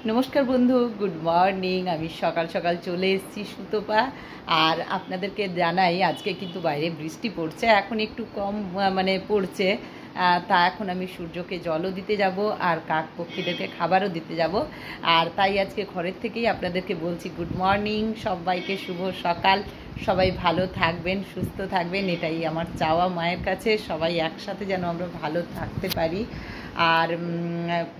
নমস্কার বন্ধু, good morning. আমি সকাল সকাল চলে এসেছি সুতপা। আর আপনাদেরকে জানাই আজকে কিন্তু বাইরে বৃষ্টি পড়ছে, এখন একটু কম মানে পড়ছে। তা এখন আমি সূর্যকে জলও দিতে যাব আর কাক পক্ষীদেরকে খাবারও দিতে যাব। আর তাই আজকে ঘরের থেকেই আপনাদেরকে বলছি গুড মর্নিং, সবাইকে শুভ সকাল। সবাই ভালো থাকবেন, সুস্থ থাকবেন, এটাই আমার চাওয়া মায়ের কাছে। সবাই একসাথে যেন আমরা ভালো থাকতে পারি। আর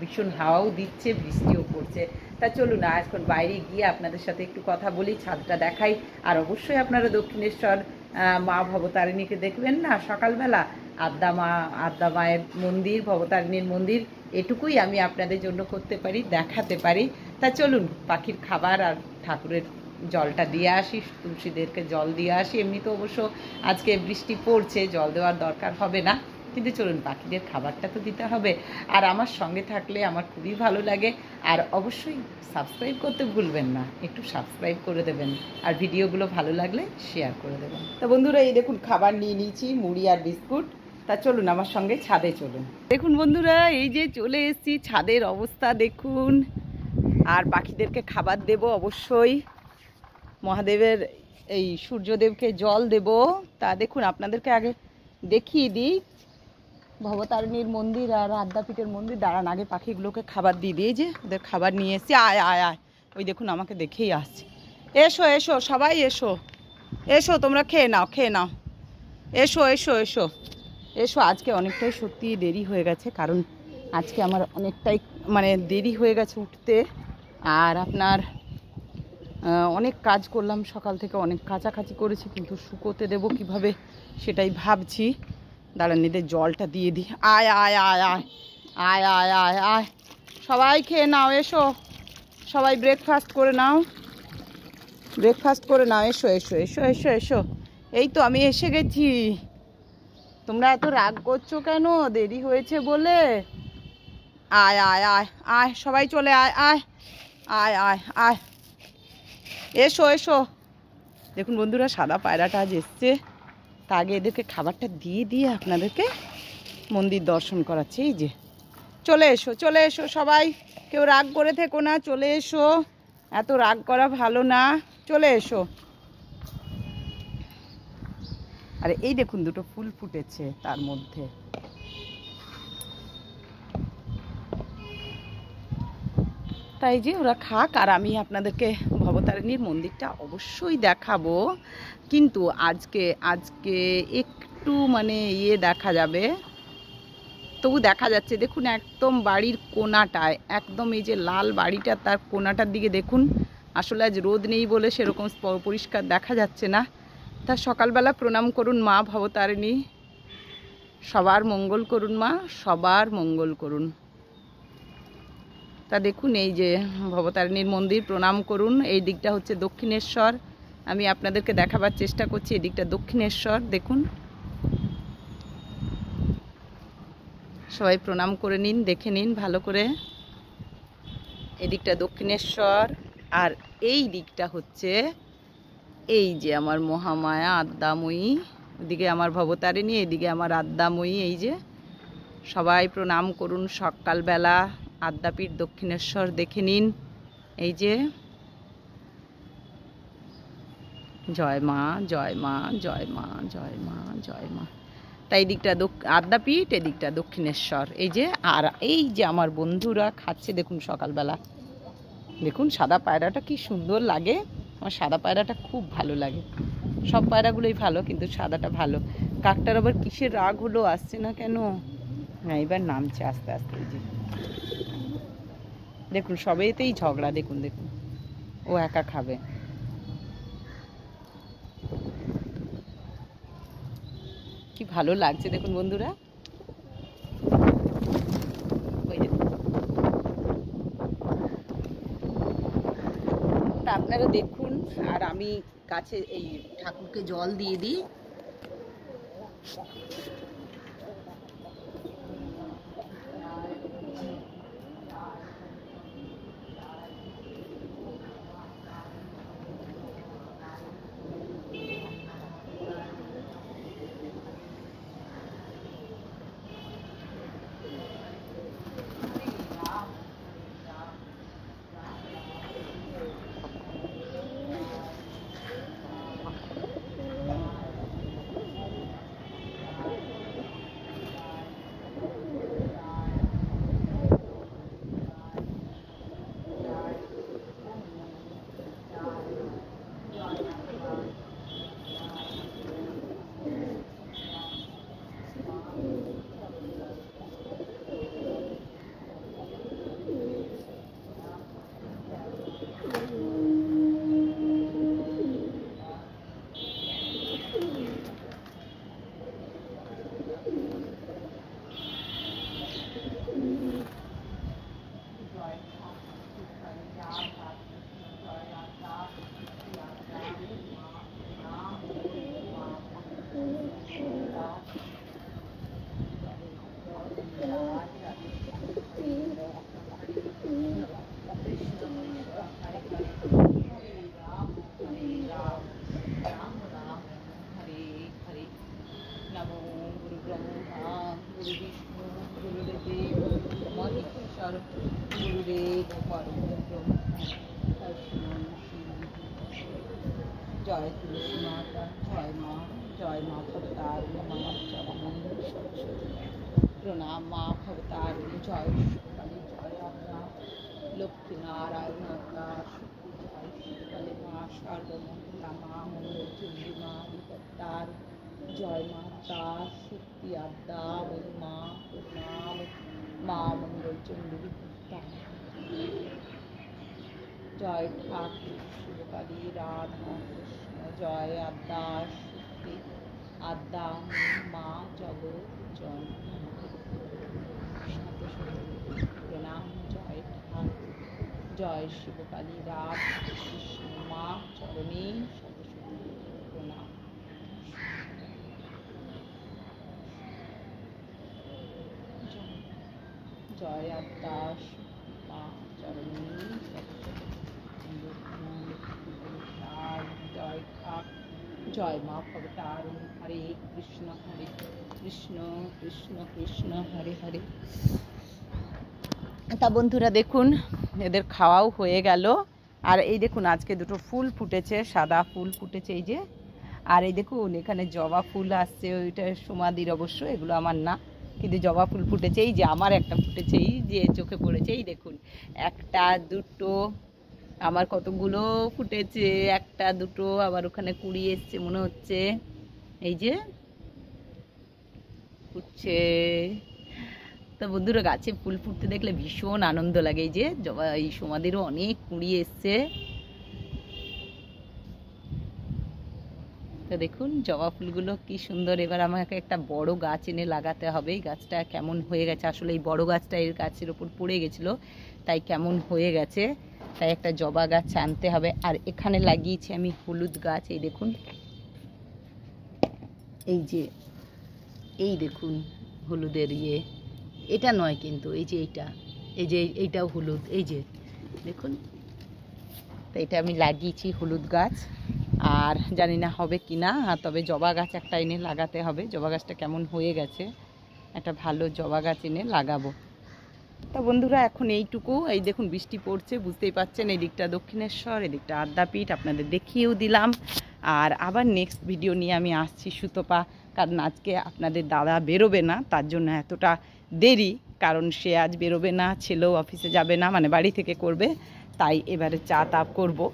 ভীষণ হাওয়াও দিচ্ছে, বৃষ্টিও পড়ছে। তা চলুন না এখন বাইরে গিয়ে আপনাদের সাথে একটু কথা বলি, ছাদটা দেখাই। আর অবশ্যই আপনারা দক্ষিণেশ্বর মা ভবতারিণীকে দেখবেন না সকালবেলা। আদ্যা মায়ের মন্দির, ভবতারিণীর মন্দির, এটুকুই আমি আপনাদের জন্য করতে পারি, দেখাতে পারি। তা চলুন পাখির খাবার আর ঠাকুরের জলটা দিয়ে আসি, তুলসীদেরকে জল দিয়ে আসি। এমনি তো অবশ্য আজকে বৃষ্টি পড়ছে, জল দেওয়ার দরকার হবে না, কিন্তু চলুন পাখিদের খাবারটা তো দিতে হবে। আর আমার সঙ্গে থাকলে আমার খুবই ভালো লাগে। আর অবশ্যই সাবস্ক্রাইব করতে ভুলবেন না, একটু সাবস্ক্রাইব করে দেবেন। আর ভিডিওগুলো ভালো লাগলে শেয়ার করে দেবেন। তো বন্ধুরা, এই দেখুন খাবার নিয়ে নিয়েছি, মুড়ি আর বিস্কুট। তা চলুন আমার সঙ্গে ছাদে চলুন। দেখুন বন্ধুরা, এই যে চলে এসেছি, ছাদের অবস্থা দেখুন। আর পাখিদেরকে খাবার দেব অবশ্যই, মহাদেবের এই সূর্যদেবকে জল দেব। তা দেখুন আপনাদেরকে আগে দেখিয়ে দিই ভবতারিণীর মন্দির আর আদ্যাপীঠের মন্দির। দাঁড়ান আগে পাখিগুলোকে খাবার দিয়ে দিই। যে ওদের খাবার নিয়ে এসেছি, আয় আয় আয়। ওই দেখুন আমাকে দেখেই আসছে। এসো এসো সবাই এসো, এসো তোমরা খেয়ে নাও, খেয়ে নাও, এসো এসো এসো এসো। আজকে অনেকটাই সত্যি দেরি হয়ে গেছে, কারণ আজকে আমার অনেকটাই মানে দেরি হয়ে গেছে উঠতে। আর আপনার অনেক কাজ করলাম সকাল থেকে, অনেক কাচাকাচি করেছি, কিন্তু শুকোতে দেবো কিভাবে সেটাই ভাবছি। দাঁড়ান এদের জলটা দিয়ে দিই। আয় আয় আয় আয় আয় আয় আয় আয়, সবাই খেয়ে নাও, এসো সবাই ব্রেকফাস্ট করে নাও, ব্রেকফাস্ট করে নাও, এসো এসো এসো এসো এসো। এই তো আমি এসে গেছি। তোমরা এত রাগ করছো কেন দেরি হয়েছে বলে? আয় আয় আয় আয়, সবাই চলে আয় আয় আয় আয় আয়, এসো এসো। দেখুন বন্ধুরা, সাদা পায়রাটা আজ এসছে। তা আগে এদেরকে খাবারটা দিয়ে দিয়ে আপনাদেরকে মন্দির দর্শন করাচ্ছি। এই যে চলে এসো, চলে এসো সবাই, কেউ রাগ করে থেকো না, চলে এসো, এত রাগ করা ভালো না, চলে এসো। আরে এই দেখুন দুটো ফুল ফুটেছে তার মধ্যে। তাই যে ওরা খাক, আর আমি আপনাদেরকে ভবতারিণীর মন্দিরটা অবশ্যই দেখাবো। কিন্তু আজকে আজকে একটু মানে দেখা যাবে, তবু দেখা যাচ্ছে। দেখুন একদম বাড়ির কোণাটায়, একদম এই যে লাল বাড়িটা তার কোণাটার দিকে দেখুন। আসলে আজ রোদ নেই বলে সেরকম পরিষ্কার দেখা যাচ্ছে না। তা সকালবেলা প্রণাম করুন মা ভবতারিণী, সবার মঙ্গল করুন মা, সবার মঙ্গল করুন। তা দেখুন এই যে ভবতারিণীর মন্দির, প্রণাম করুন। এই দিকটা হচ্ছে দক্ষিণেশ্বর, আমি আপনাদেরকে দেখাবার চেষ্টা করছি। এই দিকটা দক্ষিণেশ্বর, দেখুন সবাই প্রণাম করে নিন, দেখে নিন ভালো করে। এদিকটা দক্ষিণেশ্বর, আর এই দিকটা হচ্ছে এই যে আমার মহামায়া আদ্যাময়ী। এদিকে আমার ভবতারিণী, এদিকে আমার আদ্যাময়ী। এই যে সবাই প্রণাম করুন সকালবেলা, আদ্যাপীঠ দক্ষিণেশ্বর দেখে নিন। এই যে জয় মা জয় মা জয় মা জয় মা জয় মা। তাই এই দিকটা আদ্যাপীঠ, এদিকটা দক্ষিণেশ্বর। এই যে আর এই যে আমার বন্ধুরা খাচ্ছে দেখুন সকালবেলা। দেখুন সাদা পায়রাটা কি সুন্দর লাগে, আমার সাদা পায়রাটা খুব ভালো লাগে। সব পায়রাগুলোই ভালো, কিন্তু সাদাটা ভালো। কাকটার আবার কিসের রাগ হলো, আসছে না কেন? হ্যাঁ এবার নামছে আস্তে আস্তে। এই যে দেখুন সবেতেই ঝগড়া, দেখুন দেখুন, ও একা খাবে। কি ভালো লাগছে দেখুন বন্ধুরা। ওই দেখুন, তা আপনারা দেখুন। আর আমি গাছে এই ঠাকুরকে জল দিয়ে দিই। দেব পরম জয় তুলসী মাতা, জয় মা ভবতারিণী মা চরণী সরস্বতী প্রণাম মা ভবতারিণী, জয় কালী, জয় আজ্ঞা লক্ষ্মী নারায়ণ আজ্ঞা জয় শিবকালী মা সর্বমঙ্গলা মা মঙ্গলচণ্ডী মা বিপত্তার, জয় মাতা শক্তি আদ্যা বলি মা প্রণাম মা মঙ্গলচণ্ডী বিপত্তার, জয় ঠাকুর শিবকালী রাধা কৃষ্ণ, জয় আদ্যা শক্তি আদ্যা মা জগৎ জয় প্রণাম, জয় ঠাকুর, জয় শিবকালী রাধা কৃষ্ণ মা চরণী সরস্বতী প্রণাম। জয় আদ্যা শক্তি মা চরণী সরস্বতী, জয় ঠাকুর, জয় মা ভবতারিণী, হরে কৃষ্ণ কৃষ্ণ কৃষ্ণ হরে হরে। তা বন্ধুরা দেখুন, এদের খাওয়াও হয়ে গেল। আর এই দেখুন আজকে দুটো ফুল ফুটেছে, সাদা ফুল ফুটেছে এই যে। আর এই দেখুন এখানে জবা ফুল আসছে, ওইটা সমাধির অবশ্য, এগুলো আমার না, কিন্তু জবা ফুল ফুটেছে। এই যে আমার একটা ফুটেছে, এই যে চোখে পড়েছে, এই দেখুন একটা দুটো, আমার কতগুলো ফুটেছে, একটা দুটো, আবার ওখানে কুড়ি এসছে মনে হচ্ছে, এই যে ফুটছে। তো বন্ধুরা গাছে ফুল ফুটতে দেখলে ভীষণ আনন্দ লাগে। এই যে জবা, এই সমাধিরও অনেক কুড়ি এসছে। তো দেখুন জবা ফুলগুলো কি সুন্দর। এবার আমাকে একটা বড় গাছ এনে লাগাতে হবে। এই গাছটা কেমন হয়ে গেছে, আসলে এই বড় গাছটা এর গাছের ওপর পড়ে গেছিল, তাই কেমন হয়ে গেছে, তাই একটা জবা গাছ আনতে হবে। আর এখানে লাগিয়েছি আমি হলুদ গাছ, এই দেখুন, এই যে এই দেখুন হলুদের ইয়ে, এটা নয় কিন্তু এই যে এইটা, এই যে এইটাও হলুদ, এই যে দেখুন। তো এটা আমি লাগিয়েছি হলুদ গাছ, আর জানি না হবে কি না, তবে জবা গাছ একটা এনে লাগাতে হবে। জবা গাছটা কেমন হয়ে গেছে, একটা ভালো জবা গাছ এনে লাগাবো। তা বন্ধুরা এখন এইটুকু। এই দেখুন বৃষ্টি পড়ছে, বুঝতেই পাচ্ছেন, এই দিকটা দক্ষিণেশ্বর, এদিকটা আদ্যাপীঠ, আপনাদের দেখিয়েও দিলাম। আর আবার নেক্সট ভিডিও নিয়ে আমি আসছি সুতপা, কারণ আজকে আপনাদের দাদা বেরোবে না, তার জন্য এতটা দেরি, কারণ সে আজ বেরোবে না, ছেলেও অফিসে যাবে না, মানে বাড়ি থেকে করবে, তাই এবারে চা তাপ করবো।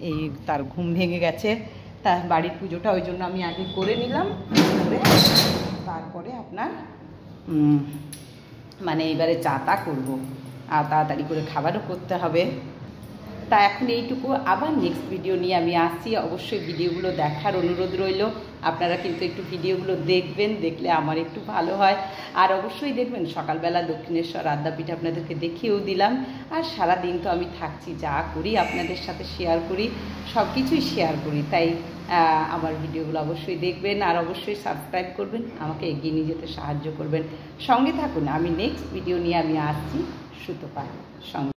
এই তার ঘুম ভেঙে গেছে, তার বাড়ির পুজোটা ওই জন্য আমি আগে করে নিলাম, তারপরে আপনার মানে এবারে চা তা করবো, আর তাড়াতাড়ি করে খাবারও করতে হবে। তা এখন এইটুকু, আবার নেক্সট ভিডিও নিয়ে আমি আসছি। অবশ্যই ভিডিওগুলো দেখার অনুরোধ রইল, আপনারা কিন্তু একটু ভিডিওগুলো দেখবেন, দেখলে আমার একটু ভালো হয়। আর অবশ্যই দেখবেন সকালবেলা দক্ষিণেশ্বর আদ্যাপীঠ আপনাদেরকে দেখিয়েও দিলাম। আর সারাদিন তো আমি থাকছি, যা করি আপনাদের সাথে শেয়ার করি, সব কিছুই শেয়ার করি, তাই আমার ভিডিওগুলো অবশ্যই দেখবেন। আর অবশ্যই সাবস্ক্রাইব করবেন, আমাকে এগিয়ে নিয়ে যেতে সাহায্য করবেন। সঙ্গে থাকুন, আমি নেক্সট ভিডিও নিয়ে আমি আসছি সুতপা সঙ্গে।